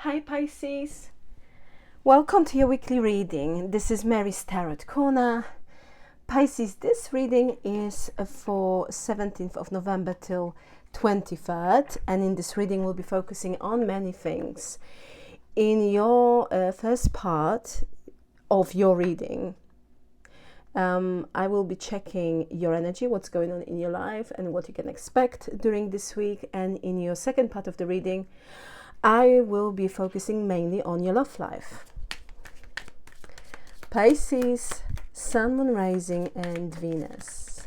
Hi Pisces, welcome to your weekly reading. This is Mary's Tarot Corner. Pisces, this reading is for 17th of November till 23rd, and in this reading we'll be focusing on many things. In your first part of your reading, I will be checking your energy, what's going on in your life and what you can expect during this week. And in your second part of the reading, I will be focusing mainly on your love life. Pisces, Sun, Moon, Rising and Venus.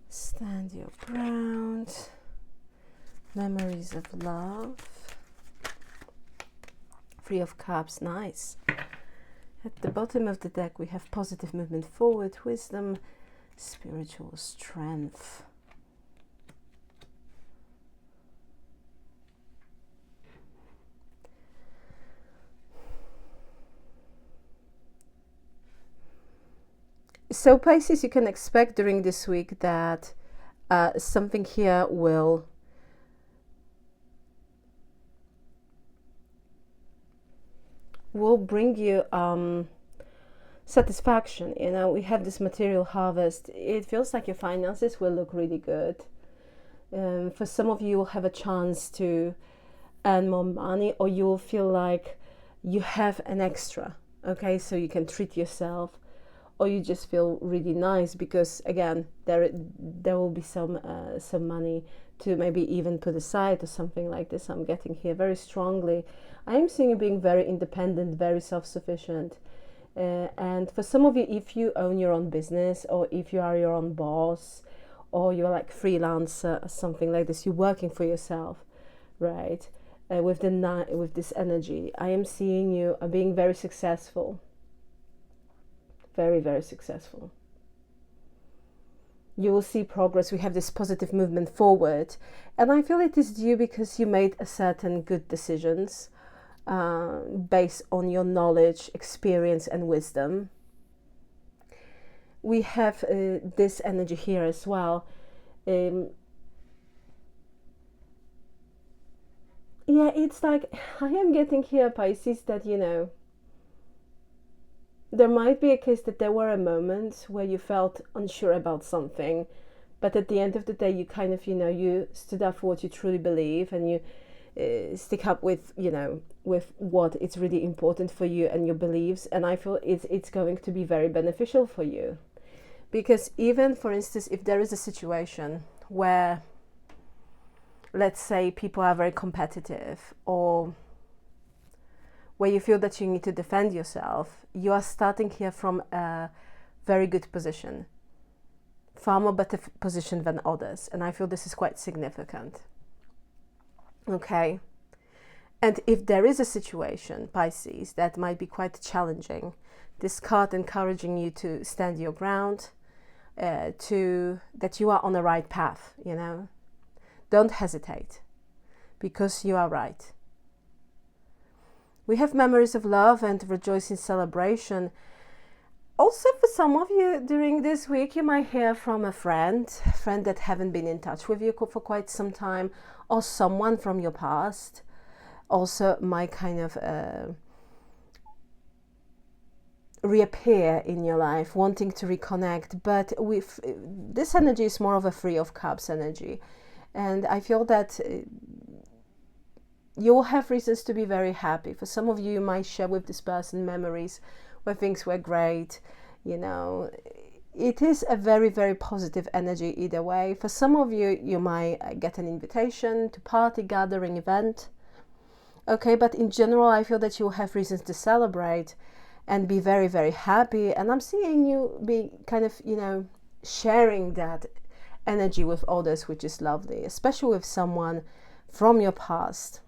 Stand your ground. Memories of love. Three of Cups, nice. At the bottom of the deck we have positive movement forward, wisdom, spiritual strength. So Pisces, you can expect during this week that something here will bring you satisfaction. You know, we have this material harvest. It feels like your finances will look really good. For some of you, you will have a chance to earn more money, or you will feel like you have an extra, okay, so you can treat yourself, or you just feel really nice because again there will be some money to maybe even put aside or something like this. I'm getting here very strongly. I am seeing you being very independent, very self-sufficient, and for some of you, if you own your own business, or if you are your own boss, or you're like freelancer or something like this, you're working for yourself, right? With this energy, I am seeing you being very successful. Very, very successful. You will see progress. We have this positive movement forward, and I feel it is due because you made a certain good decisions based on your knowledge, experience and wisdom. We have this energy here as well. Yeah, it's like I am getting here, Pisces, that you know, there might be a case that there were a moment where you felt unsure about something, but at the end of the day you kind of, you know, you stood up for what you truly believe, and you stick up with, you know, with what it's really important for you and your beliefs. And I feel it's going to be very beneficial for you, because even, for instance, if there is a situation where, let's say, people are very competitive, or where you feel that you need to defend yourself, you are starting here from a very good position, far more better position than others, and I feel this is quite significant. Okay, and if there is a situation, Pisces, that might be quite challenging, this card encouraging you to stand your ground, that you are on the right path, you know. Don't hesitate, because you are right. We have memories of love and rejoicing, celebration. Also, for some of you during this week, you might hear from a friend that haven't been in touch with you for quite some time, or someone from your past also might kind of reappear in your life, wanting to reconnect. But with this energy is more of a Three of Cups energy, and I feel that you will have reasons to be very happy. For some of you, you might share with this person memories where things were great. You know, it is a very, very positive energy either way. For some of you, you might get an invitation to party, gathering, event. Okay, but in general, I feel that you will have reasons to celebrate and be very, very happy. And I'm seeing you be kind of, you know, sharing that energy with others, which is lovely, especially with someone from your past.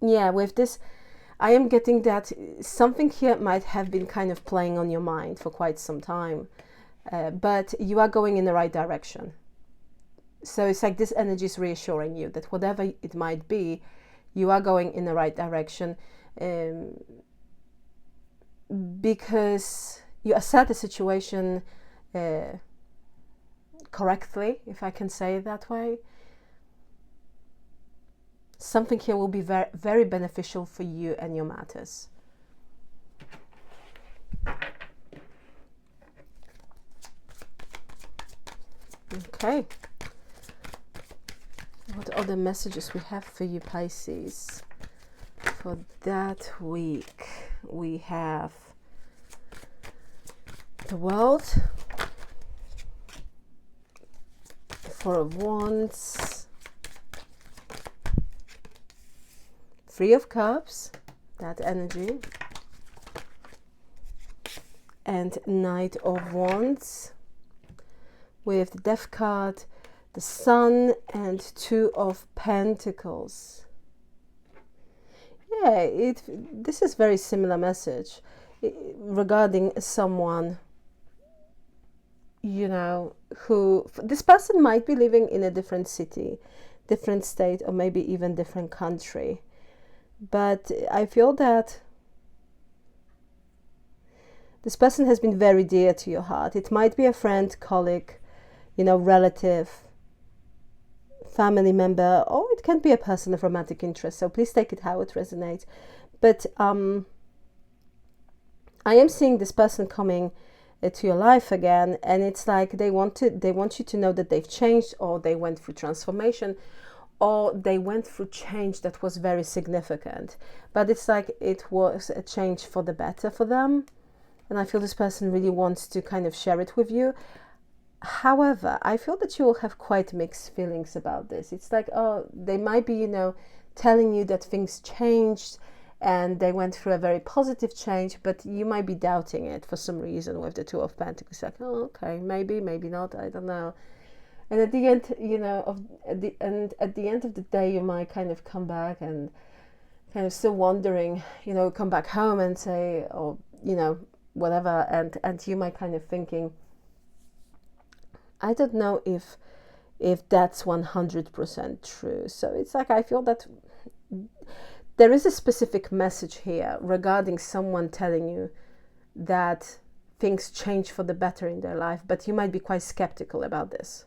Yeah, with this, I am getting that something here might have been kind of playing on your mind for quite some time, but you are going in the right direction. So it's like this energy is reassuring you that whatever it might be, you are going in the right direction. because you assess the situation correctly, if I can say it that way. Something here will be very, very beneficial for you and your matters. Okay. What other messages we have for you, Pisces? For that week, we have the World, Four of Wands, Three of Cups, that energy, and Knight of Wands, with the Death card, the Sun, and Two of Pentacles. Yeah, this is very similar message regarding someone, you know, who this person might be living in a different city, different state, or maybe even different country. But I feel that this person has been very dear to your heart. It might be a friend, colleague, you know, relative, family member, or it can be a person of romantic interest. So please take it how it resonates. But I am seeing this person coming to your life again, and it's like they want you to know that they've changed, or they went through transformation, or they went through change that was very significant. But it's like it was a change for the better for them, and I feel this person really wants to kind of share it with you. However, I feel that you will have quite mixed feelings about this. It's like, oh, they might be, you know, telling you that things changed and they went through a very positive change, but you might be doubting it for some reason with the Two of Pentacles. Like, oh, okay, maybe not, I don't know. And at the end, you know, at the end of the day, you might kind of come back and kind of still wondering, you know, come back home and say, or, you know, whatever, and you might kind of thinking, I don't know if that's 100% true. So it's like, I feel that there is a specific message here regarding someone telling you that things change for the better in their life, but you might be quite skeptical about this.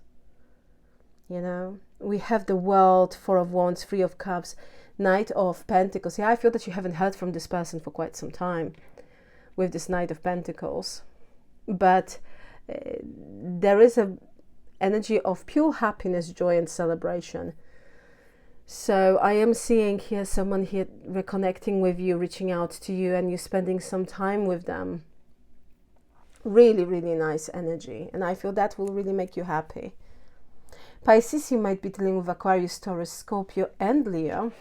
You know, we have the World, Four of Wands, Three of Cups, Knight of Pentacles. Yeah, I feel that you haven't heard from this person for quite some time with this Knight of Pentacles. But there is a energy of pure happiness, joy, and celebration. So I am seeing here someone here reconnecting with you, reaching out to you, and you spending some time with them. Really, really nice energy. And I feel that will really make you happy. Pisces, you might be dealing with Aquarius, Taurus, Scorpio, and Leo.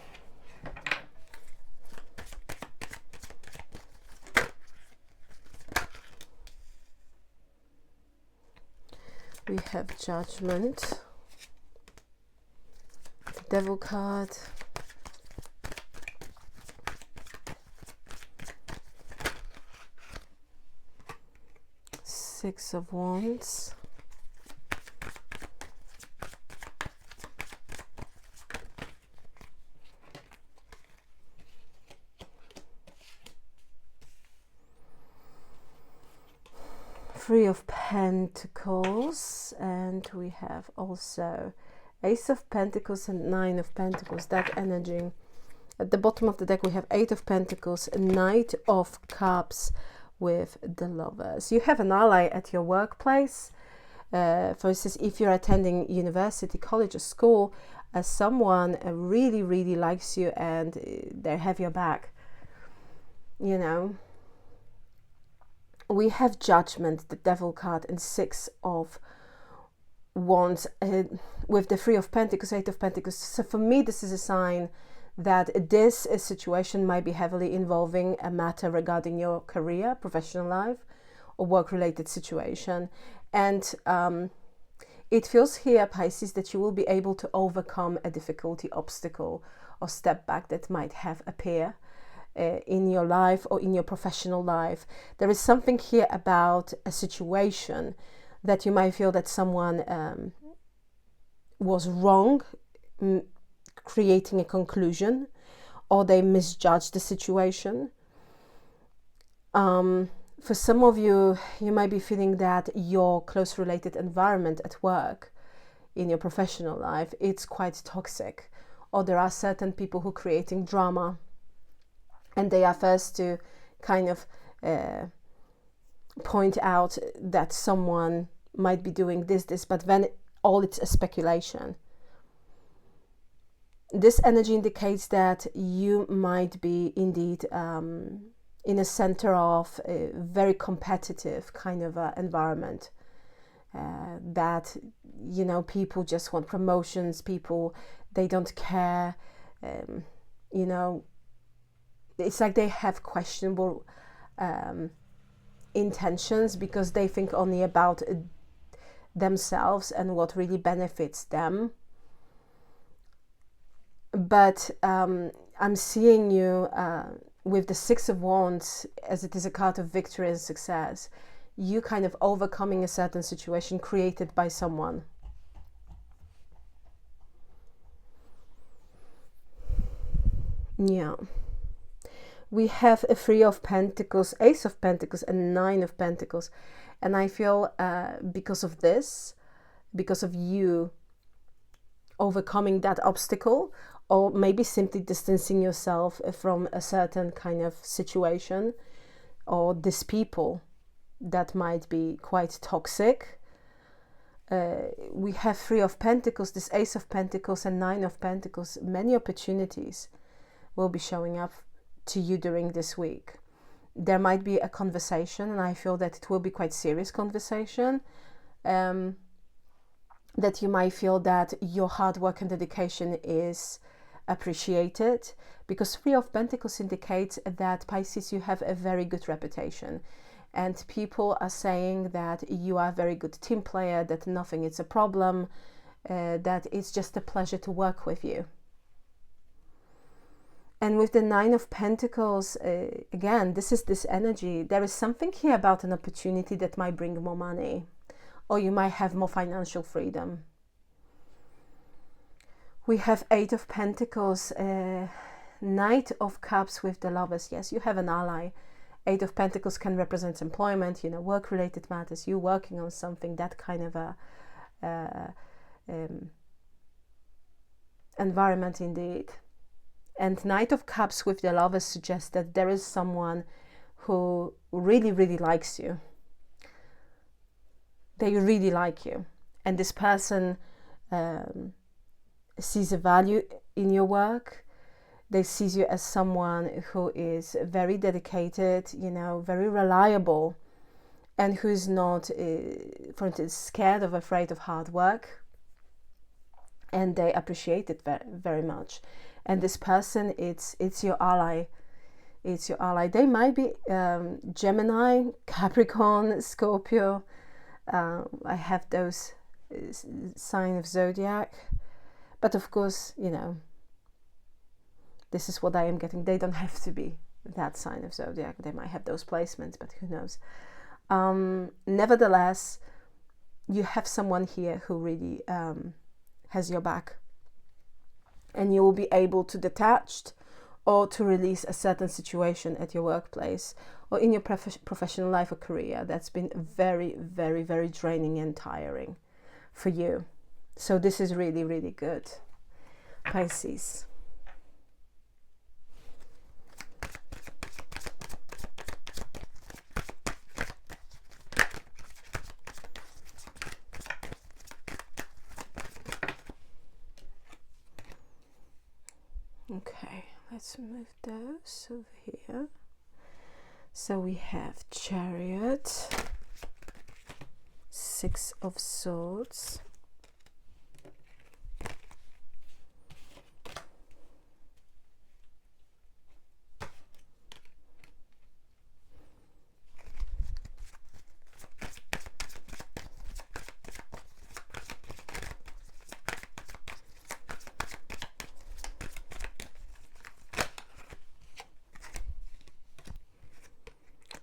We have Judgment, the Devil card, Six of Wands, Three of Pentacles, and we have also Ace of Pentacles and Nine of Pentacles, that energy. At the bottom of the deck we have Eight of Pentacles, Knight of Cups with the Lovers. You have an ally at your workplace. For instance, if you're attending university, college, or school, someone really, really likes you and they have your back, you know. We have Judgment, the Devil card, and Six of Wands with the Three of Pentacles, Eight of Pentacles. So for me, this is a sign that this situation might be heavily involving a matter regarding your career, professional life, or work-related situation. And it feels here, Pisces, that you will be able to overcome a difficulty, obstacle, or step back that might have appeared in your life or in your professional life. There is something here about a situation that you might feel that someone was wrong, creating a conclusion, or they misjudged the situation. For some of you, you might be feeling that your close related environment at work, in your professional life, it's quite toxic, or there are certain people who are creating drama, and they are first to kind of point out that someone might be doing this, but then all it's a speculation. This energy indicates that you might be indeed in a center of a very competitive kind of environment, that, you know, people just want promotions, people, they don't care, you know, it's like they have questionable intentions, because they think only about themselves and what really benefits them. But I'm seeing you with the Six of Wands, as it is a card of victory and success, you kind of overcoming a certain situation created by someone. Yeah. We have a Three of Pentacles, Ace of Pentacles, and Nine of Pentacles. And I feel because of this, because of you overcoming that obstacle, or maybe simply distancing yourself from a certain kind of situation, or these people that might be quite toxic. We have Three of Pentacles, this Ace of Pentacles, and Nine of Pentacles. Many opportunities will be showing up to you during this week. There might be a conversation, and I feel that it will be quite serious conversation, that you might feel that your hard work and dedication is appreciated, because Three of Pentacles indicates that, Pisces, you have a very good reputation, and people are saying that you are a very good team player, that nothing is a problem, that it's just a pleasure to work with you. And with the Nine of Pentacles, again, this is this energy. There is something here about an opportunity that might bring more money, or you might have more financial freedom. We have Eight of Pentacles, Knight of Cups with the Lovers. Yes, you have an ally. Eight of Pentacles can represent employment, you know, work-related matters, you working on something, that kind of a environment indeed. And Knight of Cups with the Lovers suggests that there is someone who really, really likes you. They really like you. And this person sees a value in your work. They see you as someone who is very dedicated, you know, very reliable, and who is not, for instance, scared or afraid of hard work. And they appreciate it very, very much. And this person, it's your ally. It's your ally. They might be Gemini, Capricorn, Scorpio. I have those sign of zodiac. But of course, you know, this is what I am getting. They don't have to be that sign of zodiac. They might have those placements, but who knows. Nevertheless, you have someone here who really has your back. And you will be able to detach or to release a certain situation at your workplace or in your professional life or career that's been very, very, very draining and tiring for you. So this is really, really good, Pisces. Okay, let's move those over here. So we have Chariot, Six of Swords,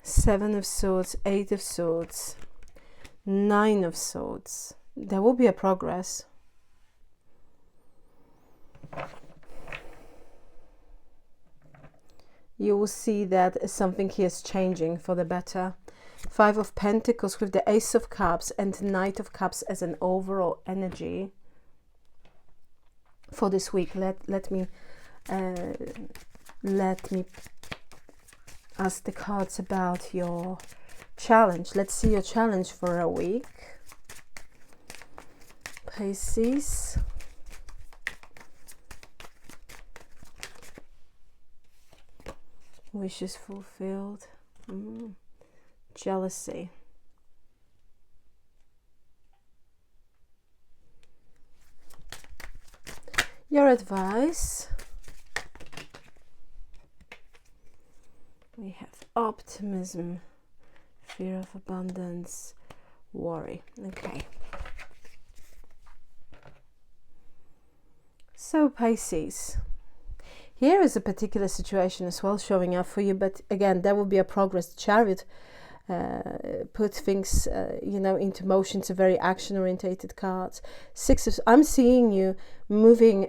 Seven of Swords, Eight of Swords, Nine of Swords. There will be a progress. you will see that something here is changing for the better. 5 of Pentacles with the Ace of Cups and Knight of Cups as an overall energy for this week. Let me ask the cards about your challenge. Let's see your challenge for a week, Pisces. Wishes fulfilled. Jealousy. Your advice. We have optimism, fear of abundance, worry. Okay. So Pisces, here is a particular situation as well showing up for you, but again, there will be a progress. Chariot put things, into motion. It's a very action-orientated card. I'm seeing you moving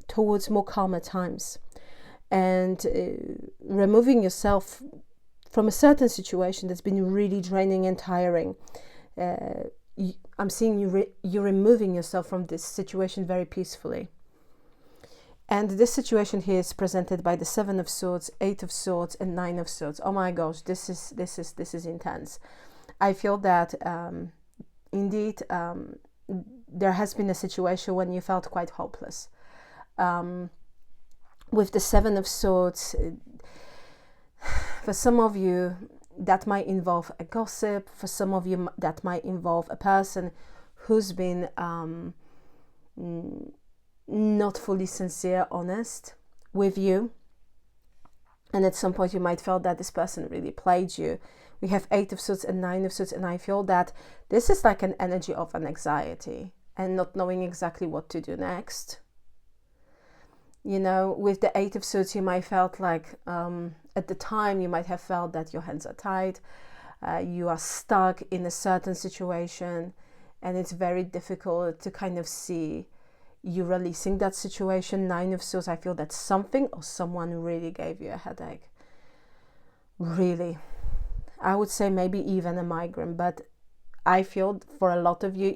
towards more calmer times and removing yourself from a certain situation that's been really draining and tiring. I'm seeing you're removing yourself from this situation very peacefully. And this situation here is presented by the 7 of Swords, 8 of Swords, and 9 of Swords. Oh my gosh, this is intense. I feel that indeed there has been a situation when you felt quite hopeless. With the 7 of Swords, for some of you that might involve a gossip. For some of you that might involve a person who's been not fully sincere, honest with you, and at some point you might feel that this person really played you. We have 8 of Swords and 9 of Swords, and I feel that this is like an energy of an anxiety and not knowing exactly what to do next. With the 8 of Swords, you might felt like at the time you might have felt that your hands are tied, you are stuck in a certain situation, and it's very difficult to kind of see you releasing that situation. 9 of Swords, I feel that something or someone really gave you a headache. Really. I would say maybe even a migraine, but I feel for a lot of you,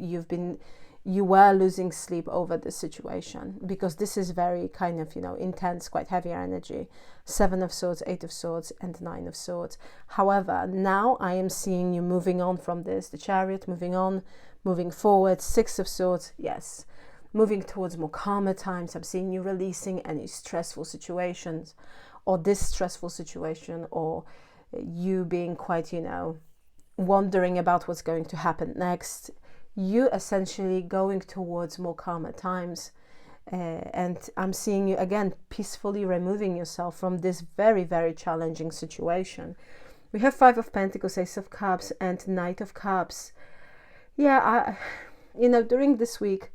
you were losing sleep over this situation, because this is very kind of, intense, quite heavy energy. 7 of Swords, 8 of Swords, and 9 of Swords. However, now I am seeing you moving on from this. The Chariot, moving on, moving forward. 6 of Swords, yes. Moving towards more calmer times. I'm seeing you releasing any stressful situations, or this stressful situation, or you being quite, wondering about what's going to happen next. You essentially going towards more calmer times. And I'm seeing you again peacefully removing yourself from this very, very challenging situation. We have 5 of Pentacles, Ace of Cups, and Knight of Cups. Yeah, during this week,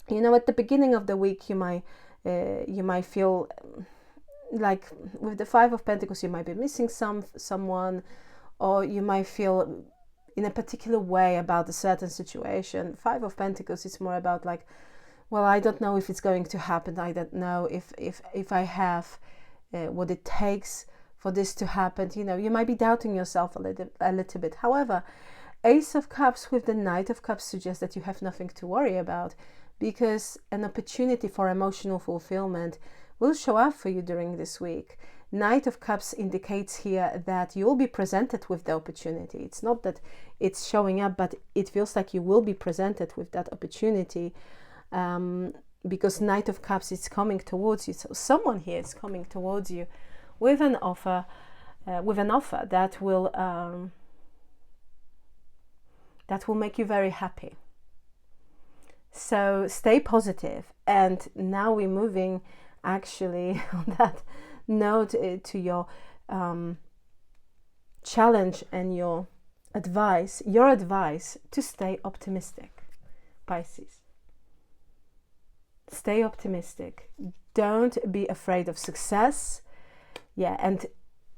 at the beginning of the week, you might feel like with the 5 of Pentacles, you might be missing someone, or you might feel in a particular way about a certain situation. 5 of Pentacles is more about like, well, I don't know if it's going to happen. I don't know if I have what it takes for this to happen. You might be doubting yourself a little bit. However, Ace of Cups with the Knight of Cups suggests that you have nothing to worry about, because an opportunity for emotional fulfillment will show up for you during this week. Knight of Cups indicates here that you will be presented with the opportunity. It's not that it's showing up, but it feels like you will be presented with that opportunity, because Knight of Cups is coming towards you. So someone here is coming towards you with an offer that will make you very happy. So stay positive. And now we're moving actually on that note to your challenge and your advice to stay optimistic, Pisces. Stay optimistic. Don't be afraid of success. Yeah, and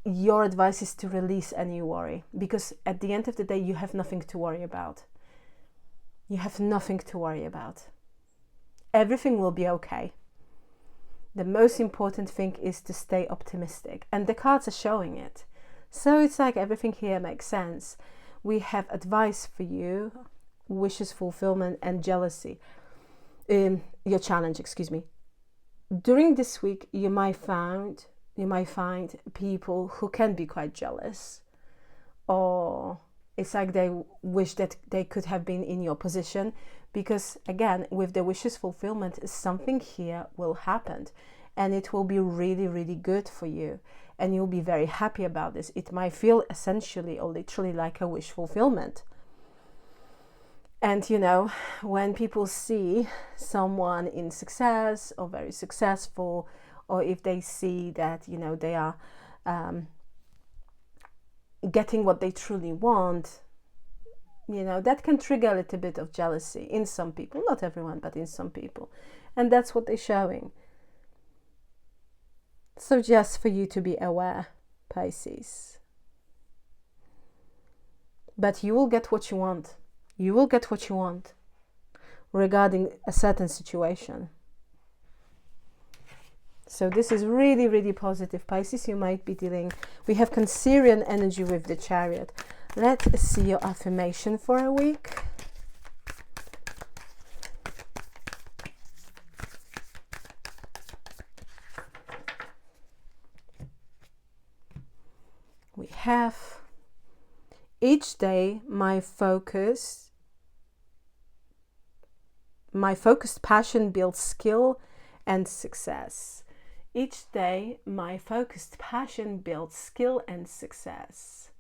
your advice is to release any worry, because at the end of the day, you have nothing to worry about. You have nothing to worry about. Everything will be okay. The most important thing is to stay optimistic, and the cards are showing it. So it's like everything here makes sense. We have advice for you, wishes fulfillment, and jealousy. Your challenge, excuse me. During this week, you might find people who can be quite jealous, or it's like they wish that they could have been in your position, because again, with the wishes fulfillment, something here will happen, and it will be really, really good for you, and you'll be very happy about this. It might feel essentially or literally like a wish fulfillment. And you know, when people see someone in success or very successful, or if they see that, you know, they are getting what they truly want, you know, that can trigger a little bit of jealousy in some people, not everyone, but in some people. And that's what they're showing. So just for you to be aware, Pisces. But you will get what you want. You will get what you want regarding a certain situation. So this is really, really positive, Pisces. You might be dealing, we have Cancerian energy with the Chariot. Let's see your affirmation for a week. We have, each day my focused passion builds skill and success. Each day, my focused passion builds skill and success.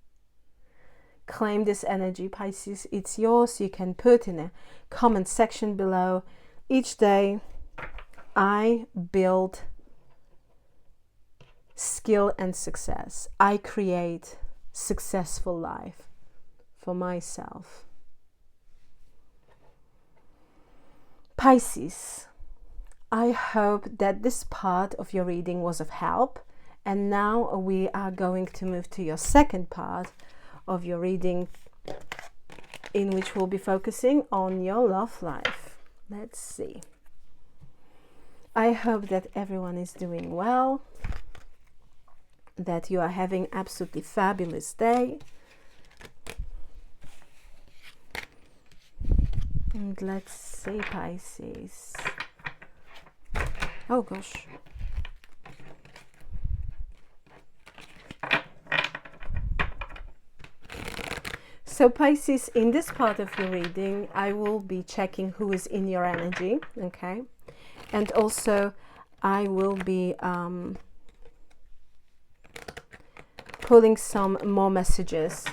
Claim this energy, Pisces. It's yours. You can put in a comment section below. Each day, I build skill and success. I create successful life for myself. Pisces, I hope that this part of your reading was of help, and now we are going to move to your second part of your reading, in which we'll be focusing on your love life. Let's see. I hope that everyone is doing well, that you are having absolutely fabulous day. And let's see, Pisces. Oh gosh. So Pisces, in this part of your reading, I will be checking who is in your energy, okay? And also I will be pulling some more messages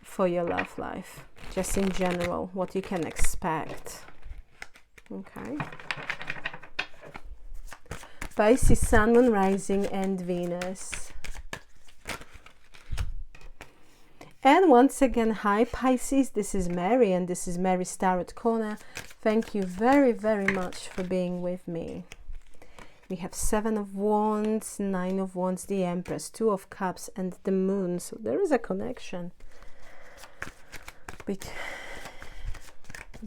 for your love life, just in general, what you can expect. Okay. Pisces, Sun, Moon, Rising, and Venus. And once again, hi Pisces, this is Mary, and this is Mary's Tarot Corner. Thank you very, very much for being with me. We have 7 of Wands, 9 of Wands, the Empress, 2 of Cups, and the Moon. So there is a connection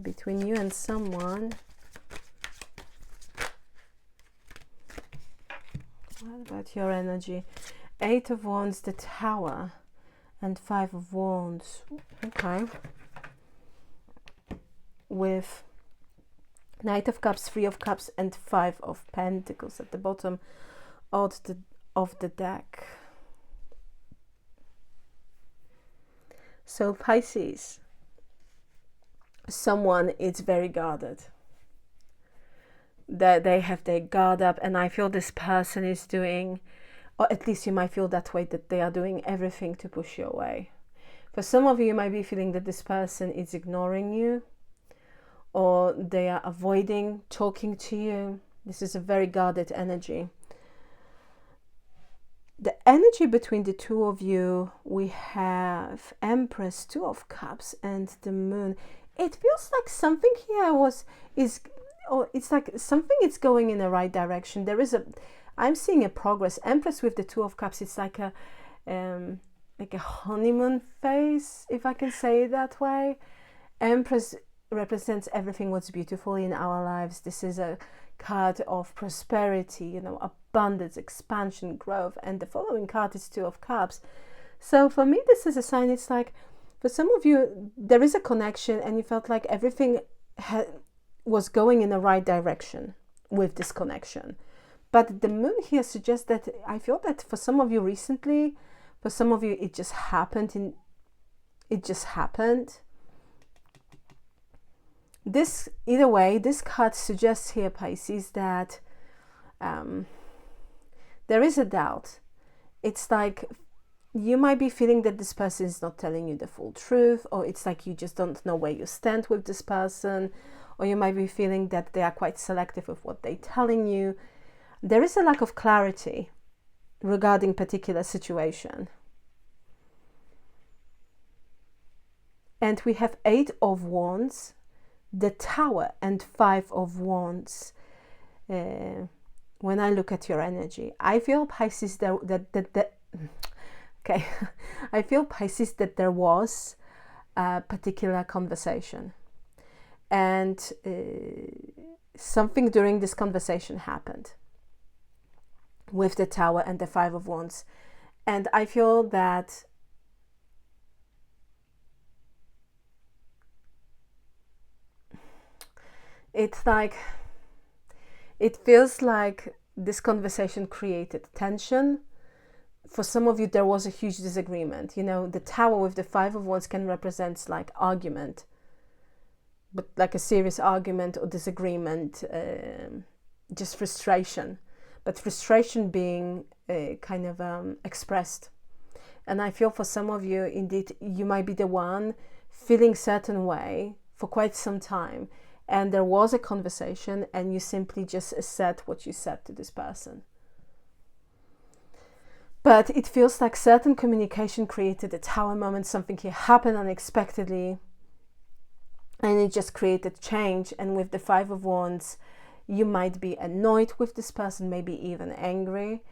between you and someone. What about your energy? 8 of Wands, the Tower, and 5 of Wands. Okay. With Knight of Cups, 3 of Cups, and 5 of Pentacles at the bottom of the deck. So Pisces, someone is very guarded. That they have their guard up, and I feel this person is doing, or at least you might feel that way, that they are doing everything to push you away. For some of you, you might be feeling that this person is ignoring you, or they are avoiding talking to you. This is a very guarded energy. The energy between the two of you, we have Empress, 2 of Cups, and the Moon. It feels like something here it's like something is going in the right direction. I'm seeing a progress. Empress with the 2 of Cups, it's like a honeymoon phase, if I can say it that way. Empress represents everything what's beautiful in our lives. This is a card of prosperity, you know, abundance, expansion, growth, and the following card is Two of Cups. So for me, this is a sign. It's like, for some of you, there is a connection and you felt like everything was going in the right direction with this connection. But the moon here suggests that I feel that for some of you recently, for some of you, it just happened. This, either way, this card suggests here, Pisces, that there is a doubt. It's like you might be feeling that this person is not telling you the full truth, or it's like you just don't know where you stand with this person, or you might be feeling that they are quite selective with what they're telling you. There is a lack of clarity regarding particular situation. And we have 8 of Wands, the Tower, and 5 of Wands. When I look at your energy, I feel, Pisces, okay, I feel, Pisces, that there was a particular conversation, and something during this conversation happened with the Tower and the 5 of Wands. And I feel that it's like, it feels like this conversation created tension. For some of you, there was a huge disagreement. You know, the Tower with the 5 of Wands can represent like argument, but like a serious argument or disagreement, just frustration. But frustration being kind of expressed. And I feel for some of you, indeed, you might be the one feeling certain way for quite some time. And there was a conversation and you simply just said what you said to this person. But it feels like certain communication created a Tower moment. Something here happened unexpectedly and it just created change. And with the 5 of Wands, you might be annoyed with this person, maybe even angry,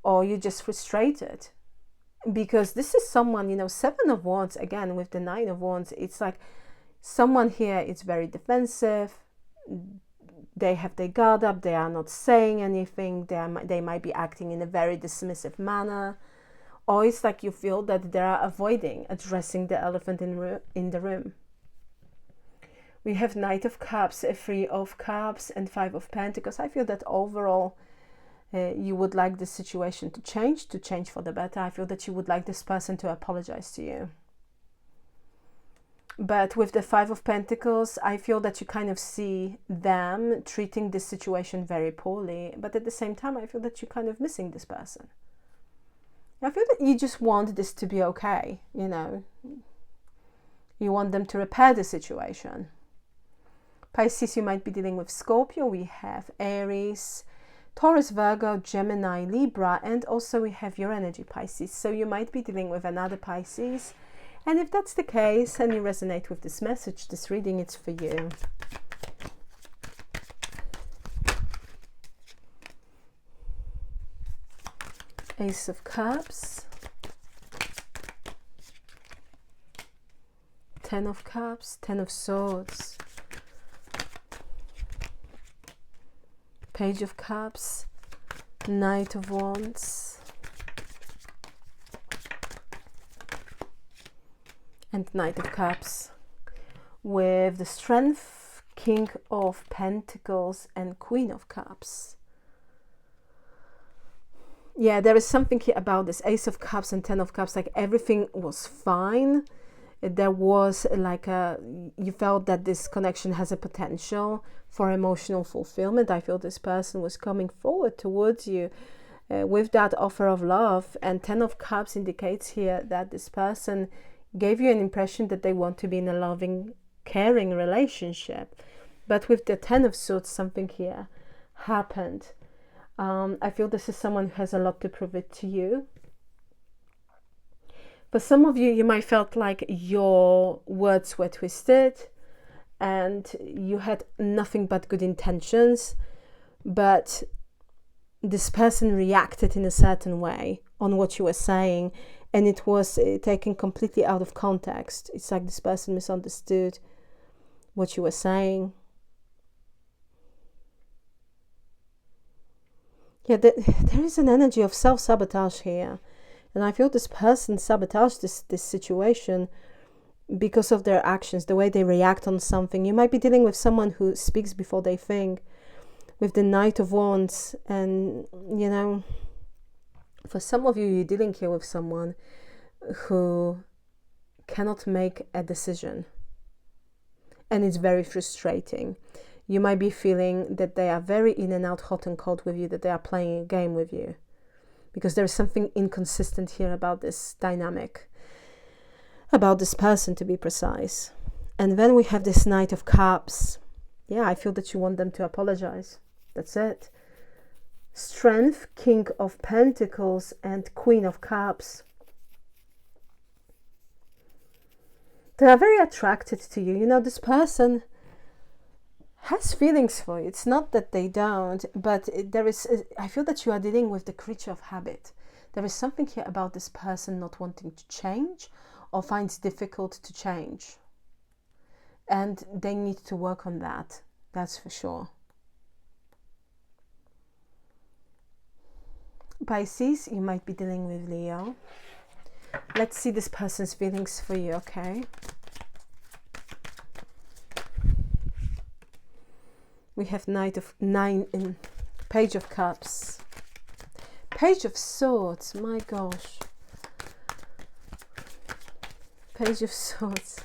or you're just frustrated. Because this is someone, you know, 7 of Wands, again, with the 9 of Wands, it's like someone here is very defensive. They have their guard up. They are not saying anything. They might be acting in a very dismissive manner. Or it's like you feel that they are avoiding addressing the elephant in the room. We have Knight of Cups, 3 of Cups, and 5 of Pentacles. I feel that overall you would like this situation to change for the better. I feel that you would like this person to apologize to you. But with the 5 of Pentacles, I feel that you kind of see them treating this situation very poorly. But at the same time, I feel that you're kind of missing this person. I feel that you just want this to be okay, you know. You want them to repair the situation. Pisces, you might be dealing with Scorpio. We have Aries, Taurus, Virgo, Gemini, Libra, and also we have your energy, Pisces. So you might be dealing with another Pisces. And if that's the case and you resonate with this message, this reading, it's for you. Ace of Cups, 10 of Cups, 10 of Swords, Page of Cups, Knight of Wands, and Knight of Cups, with the Strength, King of Pentacles, and Queen of Cups. Yeah, there is something here about this Ace of Cups and 10 of Cups, like everything was fine. There was like you felt that this connection has a potential for emotional fulfillment. I feel this person was coming forward towards you with that offer of love. And 10 of Cups indicates here that this person gave you an impression that they want to be in a loving, caring relationship. But with the 10 of Swords, something here happened. I feel this is someone who has a lot to prove it to you. For some of you, you might felt like your words were twisted and you had nothing but good intentions, but this person reacted in a certain way on what you were saying, and it was taken completely out of context. It's like this person misunderstood what you were saying. Yeah, there is an energy of self-sabotage here. And I feel this person sabotaged this situation because of their actions, the way they react on something. You might be dealing with someone who speaks before they think, with the Knight of Wands. And, you know, for some of you, you're dealing here with someone who cannot make a decision. And it's very frustrating. You might be feeling that they are very in and out, hot and cold with you, that they are playing a game with you. Because there is something inconsistent here about this dynamic, about this person, to be precise. And then we have this Knight of Cups. Yeah, I feel that you want them to apologize. That's it. Strength, King of Pentacles, and Queen of Cups. They are very attracted to you. You know, this person has feelings for you. It's not that they don't, but there is, I feel that you are dealing with the creature of habit. There is something here about this person not wanting to change or finds difficult to change. And they need to work on that. That's for sure. Pisces, you might be dealing with Leo. Let's see this person's feelings for you, okay? We have Page of Cups. Page of Swords, my gosh. Page of Swords.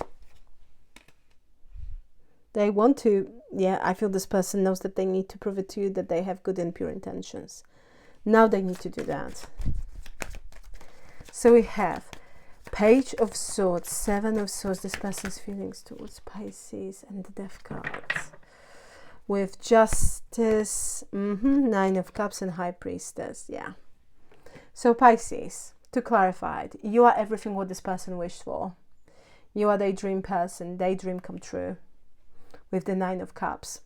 They want to, yeah, I feel this person knows that they need to prove it to you that they have good and pure intentions. Now they need to do that. So we have Page of Swords, Seven of Swords, this person's feelings towards Pisces, and the Death cards. With Justice, Nine of Cups, and High Priestess, yeah. So Pisces, to clarify it, you are everything what this person wished for. You are their dream person, their dream come true. With the Nine of Cups.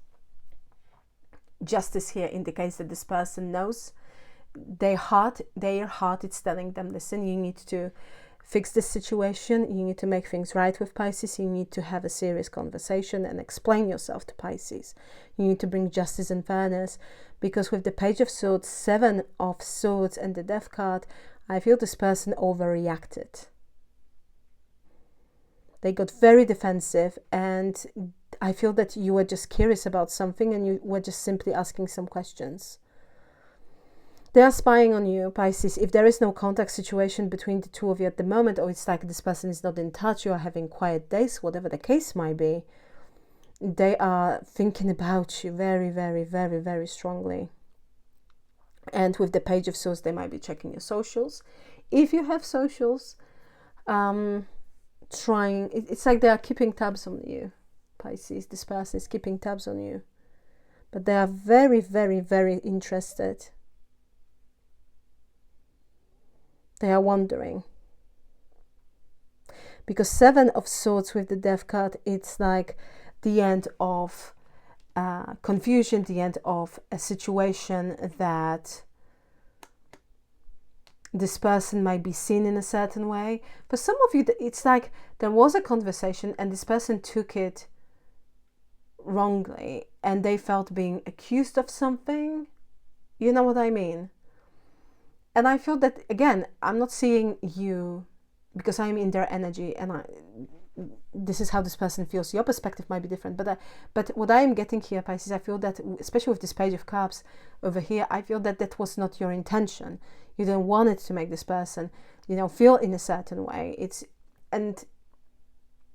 Justice here indicates that this person knows their heart is telling them, listen, you need to fix this situation, you need to make things right with Pisces, you need to have a serious conversation and explain yourself to Pisces. You need to bring justice and fairness, because with the Page of Swords, Seven of Swords, and the Death card, I feel this person overreacted. They got very defensive, and I feel that you were just curious about something and you were just simply asking some questions. They are spying on you, Pisces. If there is no contact situation between the two of you at the moment, or it's like this person is not in touch, you are having quiet days, whatever the case might be, they are thinking about you very, very, very, very strongly. And with the Page of Swords, they might be checking your socials. If you have socials, it's like they are keeping tabs on you, Pisces. This person is keeping tabs on you. But they are very, very, very interested. They are wondering. Because Seven of Swords with the Death card, it's like the end of confusion, the end of a situation that this person might be seen in a certain way. For some of you, it's like there was a conversation and this person took it wrongly and they felt being accused of something. You know what I mean? And I feel that, again, I'm not seeing you because I'm in their energy and this is how this person feels. Your perspective might be different, but what I am getting here, Pisces, I feel that, especially with this Page of Cups over here, I feel that that was not your intention. You didn't want it to make this person, feel in a certain way. And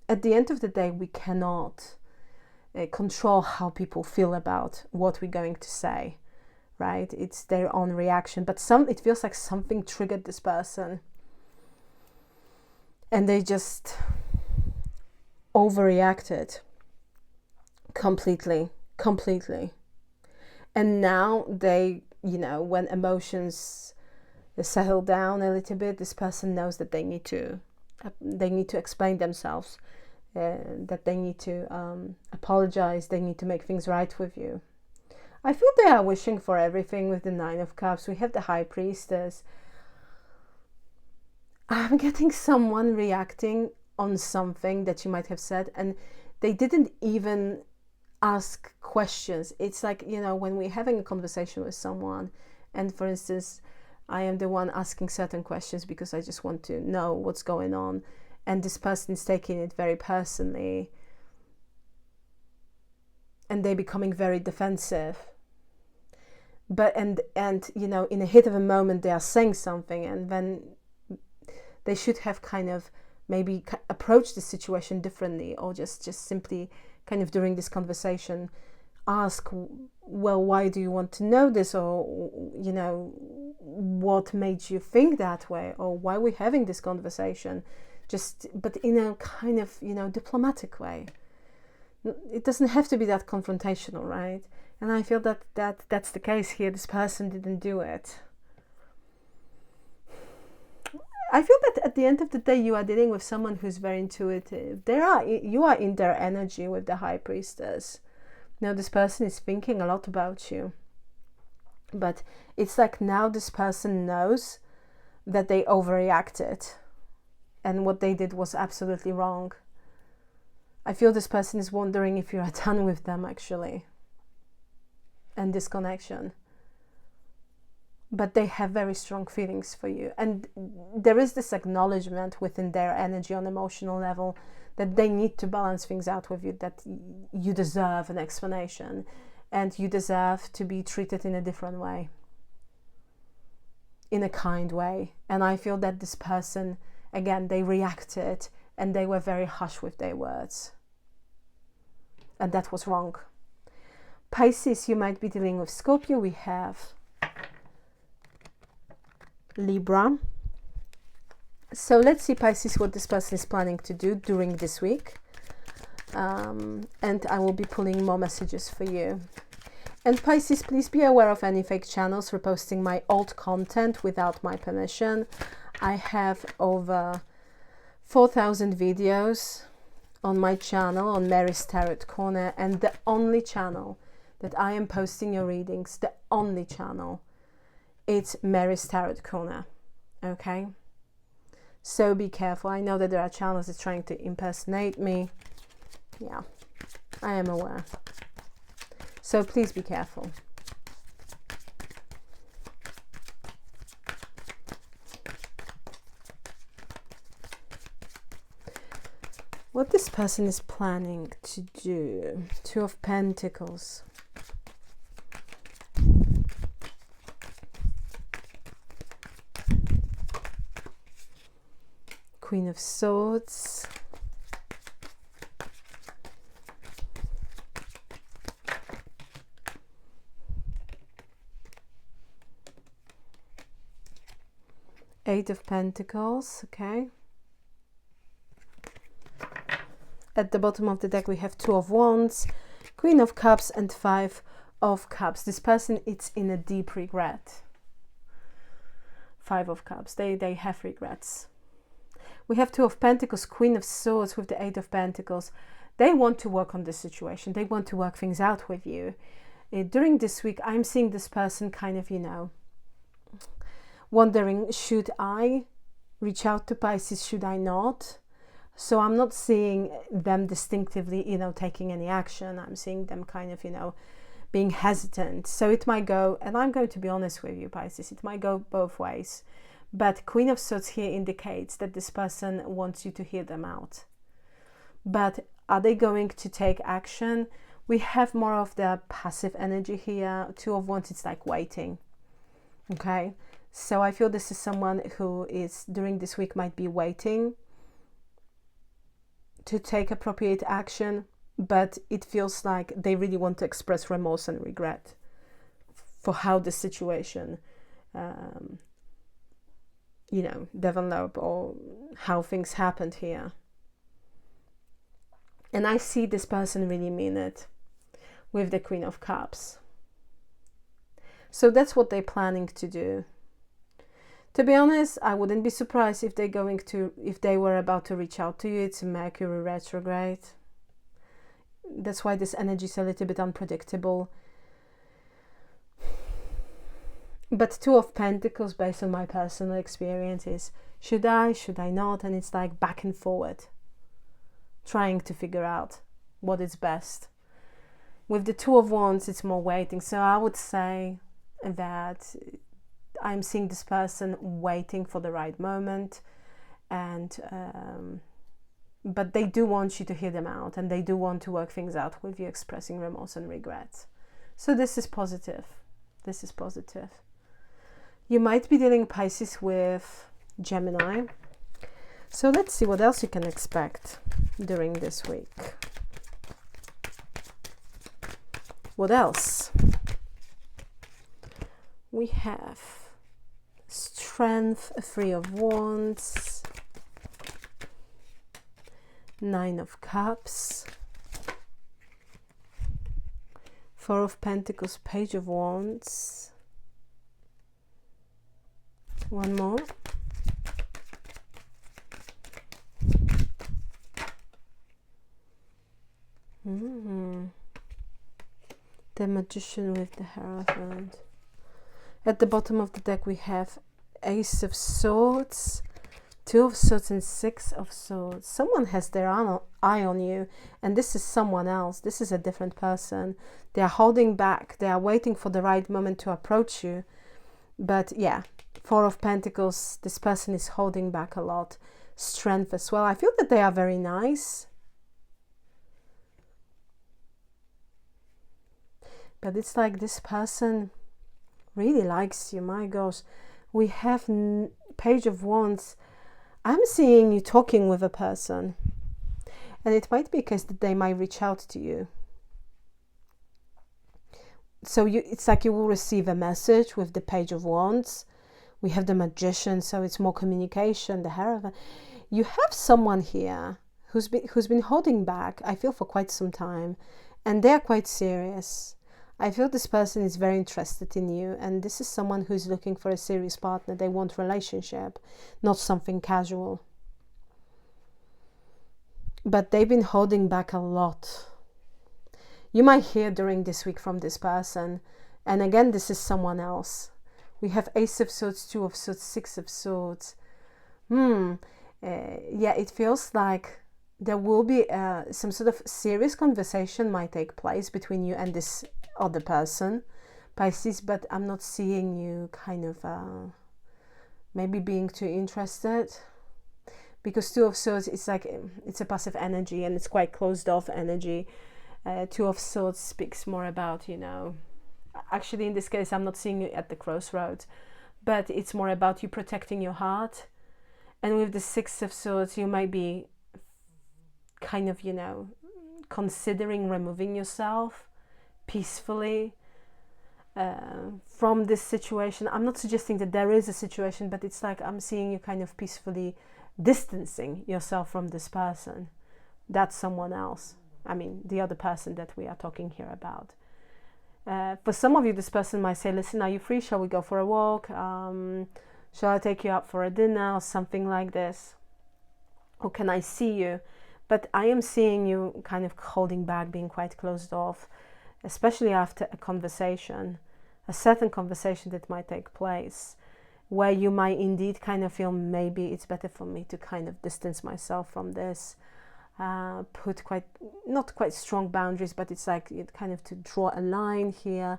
at the end of the day, we cannot control how people feel about what we're going to say, right? It's their own reaction, but it feels like something triggered this person and they just overreacted completely. And now they, when emotions settle down a little bit, this person knows that they need to explain themselves, that they need to apologize, they need to make things right with you. I feel they are wishing for everything with the Nine of Cups. We have the High Priestess. I'm getting someone reacting on something that you might have said and they didn't even ask questions. It's like, when we're having a conversation with someone And for instance, I am the one asking certain questions because I just want to know what's going on, and this person is taking it very personally, and they're becoming very defensive. But and you know, in a hit of a moment they are saying something, and then they should have kind of maybe approached the situation differently, or just simply kind of during this conversation ask, well, why do you want to know this, or you know, what made you think that way, or why we're having this conversation, just but in a kind of, you know, diplomatic way. It doesn't have to be that confrontational, right? And I feel that that's the case here. This person didn't do it. I feel that at the end of the day, you are dealing with someone who's very intuitive. You are in their energy with the High Priestess. Now this person is thinking a lot about you. But it's like now this person knows that they overreacted. And what they did was absolutely wrong. I feel this person is wondering if you are done with them, actually. And this connection. But they have very strong feelings for you. And there is this acknowledgement within their energy on emotional level that they need to balance things out with you, that you deserve an explanation and you deserve to be treated in a different way, in a kind way. And I feel that this person, again, they reacted and they were very harsh with their words. And that was wrong. Pisces, you might be dealing with Scorpio. We have Libra. So let's see, Pisces, what this person is planning to do during this week. And I will be pulling more messages for you. And Pisces, please be aware of any fake channels reposting my old content without my permission. I have over 4,000 videos on my channel, on Mary's Tarot Corner, and the only channel that I am posting your readings, the only channel, it's Mary's Tarot Corner. Okay? So be careful. I know that there are channels that are trying to impersonate me. Yeah, I am aware. So please be careful. What this person is planning to do. Two of Pentacles. Queen of Swords. Eight of Pentacles, okay. At the bottom of the deck we have Two of Wands, Queen of Cups and Five of Cups. This person, it's in a deep regret. Five of Cups, they have regrets. We have Two of Pentacles, Queen of Swords with the Eight of Pentacles. They want to work on this situation. They want to work things out with you. During this week, I'm seeing this person kind of, you know, wondering, should I reach out to Pisces? Should I not? So I'm not seeing them distinctively, you know, taking any action. I'm seeing them kind of, you know, being hesitant. So it might go, and I'm going to be honest with you, Pisces, it might go both ways. But Queen of Swords here indicates that this person wants you to hear them out. But are they going to take action? We have more of the passive energy here. Two of Wands, it's like waiting. Okay? So I feel this is someone who is, during this week, might be waiting to take appropriate action. But it feels like they really want to express remorse and regret for how the situation you know, develop, or how things happened here. And I see this person really mean it with the Queen of Cups. So that's what they're planning to do. To be honest, I wouldn't be surprised if if they were about to reach out to you. It's a Mercury retrograde. That's why this energy is a little bit unpredictable. But Two of Pentacles, based on my personal experience, is should I not? And it's like back and forward, trying to figure out what is best. With the Two of Wands, it's more waiting. So I would say that I'm seeing this person waiting for the right moment, and but they do want you to hear them out, and they do want to work things out with you, expressing remorse and regret. So this is positive. This is positive. You might be dealing, Pisces, with Gemini. So let's see what else you can expect during this week. What else? We have Strength, 3 of Wands, 9 of Cups, 4 of Pentacles, Page of Wands. One more. The Magician with the Hierophant. At the bottom of the deck we have Ace of Swords, 2 of Swords and 6 of Swords. Someone has their eye on you, and this is someone else. This is a different person. They are holding back. They are waiting for the right moment to approach you. But yeah, 4 of Pentacles, this person is holding back a lot. Strength as well. I feel that they are very nice. But it's like this person really likes you. My gosh. We have Page of Wands. I'm seeing you talking with a person. And it might be a case that they might reach out to you. So it's like you will receive a message with the Page of Wands. We have the Magician, so it's more communication, the Hierophant. You have someone here who's been holding back, I feel, for quite some time. And they're quite serious. I feel this person is very interested in you, and this is someone who's looking for a serious partner. They want relationship, not something casual. But they've been holding back a lot. You might hear during this week from this person, and again, this is someone else. We have Ace of Swords, 2 of Swords, 6 of Swords. Yeah, it feels like there will be some sort of serious conversation might take place between you and this other person, Pisces, but I'm not seeing you kind of maybe being too interested, because 2 of Swords is like, it's a passive energy and it's quite closed off energy. 2 of Swords speaks more about, you know, actually in this case I'm not seeing you at the crossroads, but it's more about you protecting your heart. And with the 6 of Swords, you might be kind of, you know, considering removing yourself peacefully from this situation. I'm not suggesting that there is a situation, but it's like I'm seeing you kind of peacefully distancing yourself from this person. That's someone else. I mean, the other person that we are talking here about. For some of you, this person might say, listen, are you free? Shall we go for a walk? Shall I take you out for a dinner or something like this? Or can I see you? But I am seeing you kind of holding back, being quite closed off, especially after a conversation, a certain conversation that might take place, where you might indeed kind of feel maybe it's better for me to kind of distance myself from this, put not quite strong boundaries, but it's like kind of to draw a line here,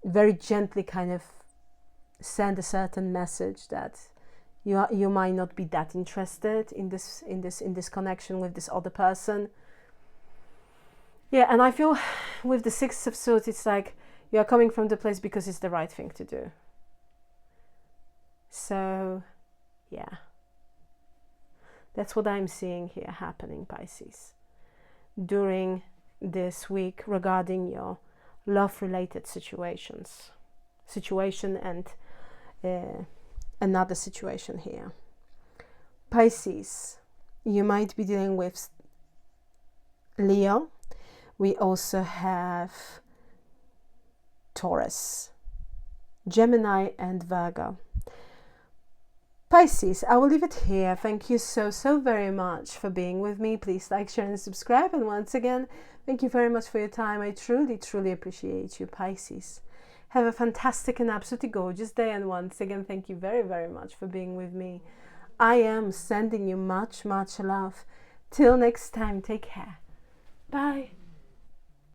very gently kind of send a certain message that you might not be that interested in this connection with this other person. Yeah, and I feel with the 6 of Swords, it's like you are coming from the place because it's the right thing to do. So, yeah. That's what I'm seeing here happening, Pisces, during this week regarding your love-related situation and another situation here. Pisces, you might be dealing with Leo. We also have Taurus, Gemini, and Virgo. Pisces, I will leave it here. Thank you so very much for being with me. Please like, share, and subscribe. And once again, thank you very much for your time. I truly appreciate you, Pisces. Have a fantastic and absolutely gorgeous day. And once again, thank you very much for being with me. I am sending you much love. Till next time, take care. Bye.